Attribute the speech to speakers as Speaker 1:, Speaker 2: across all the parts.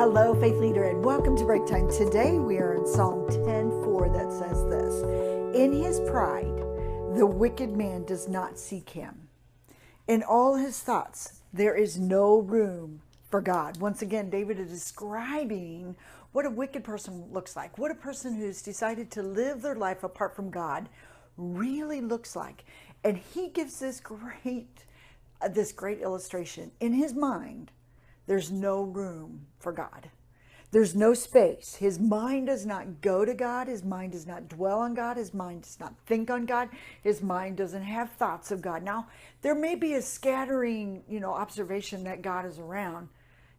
Speaker 1: Hello, Faith Leader, and welcome to Breaktime. Today we are in Psalm 10:4 that says this: In his pride, the wicked man does not seek him. In all his thoughts, there is no room for God. Once again, David is describing what a wicked person looks like, what a person who's decided to live their life apart from God really looks like. And he gives this great illustration. In his mind, there's no room for God. There's no space. His mind does not go to God. His mind does not dwell on God. His mind does not think on God. His mind doesn't have thoughts of God. Now, there may be a scattering, observation that God is around,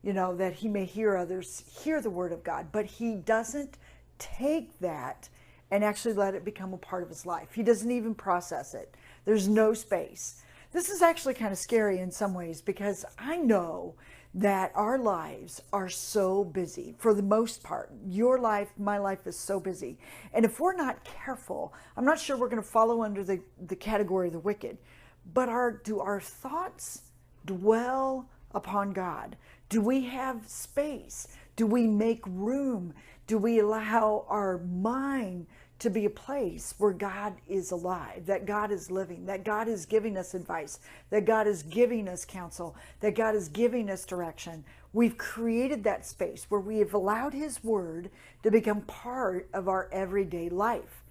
Speaker 1: that he may hear others hear the word of God, but he doesn't take that and actually let it become a part of his life. He doesn't even process it. There's no space. This is actually kind of scary in some ways, because I know that our lives are so busy. For the most part, your life, my life is so busy. And if we're not careful, I'm not sure we're going to follow under the category of the wicked, but do our thoughts dwell upon God? Do we have space? Do we make room? Do we allow our mind to be a place where God is alive, that God is living, that God is giving us advice, that God is giving us counsel, that God is giving us direction? We've created that space where we have allowed his word to become part of our everyday life.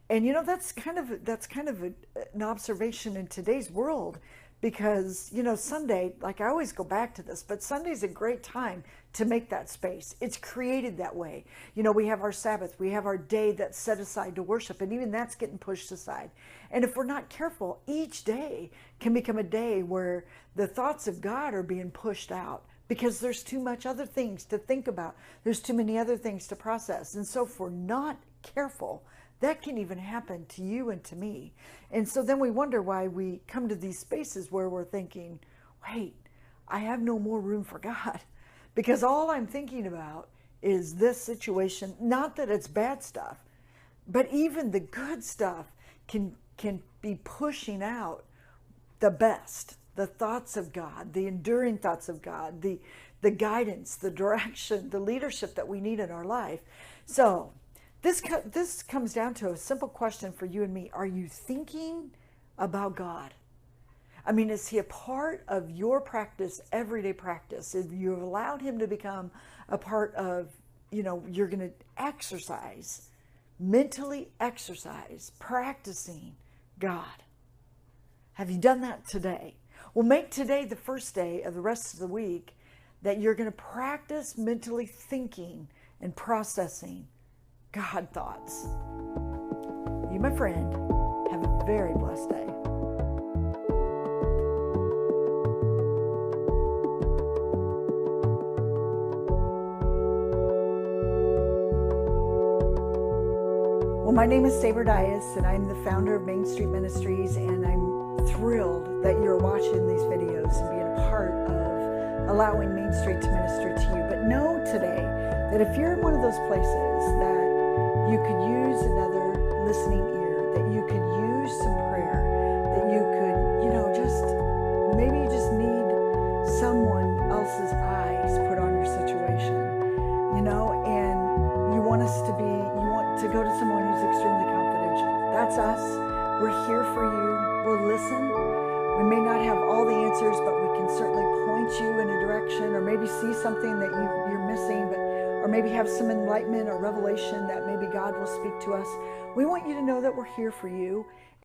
Speaker 1: And that's kind of an observation in today's world, because Sunday, like I always go back to this, but Sunday's a great time to make that space. It's created that way. We have our Sabbath, we have our day that's set aside to worship, and even that's getting pushed aside. And if we're not careful, each day can become a day where the thoughts of God are being pushed out, because there's too much other things to think about. There's too many other things to process. And so if we're not careful, that can even happen to you and to me. And so then we wonder why we come to these spaces where we're thinking, wait, I have no more room for God, because all I'm thinking about is this situation. Not that it's bad stuff, but even the good stuff can be pushing out the best, the thoughts of God, the enduring thoughts of God, the guidance, the direction, the leadership that we need in our life. So this comes down to a simple question for you and me. Are you thinking about God? I mean, is he a part of your practice, everyday practice? If you've allowed him to become a part of, you're going to exercise, mentally exercise, practicing God. Have you done that today? Well, make today the first day of the rest of the week that you're going to practice mentally thinking and processing God thoughts. You, my friend, have a very blessed day. Well, my name is Sabra Dyas, and I'm the founder of Main Street Ministries, and I'm thrilled that you're watching these videos and being a part of allowing Main Street to minister to you. But know today that if you're in one of those places that you could use another listening ear, that you could use some prayer, that you could, maybe you just need someone else's eyes put on your situation, and you want to go to someone who's extremely confidential. That's us. We're here for you. We'll listen. We may not have all the answers, but we can certainly point you in a direction, or maybe see something that you're missing, or maybe have some enlightenment or revelation that maybe God will speak to us. We want you to know that we're here for you.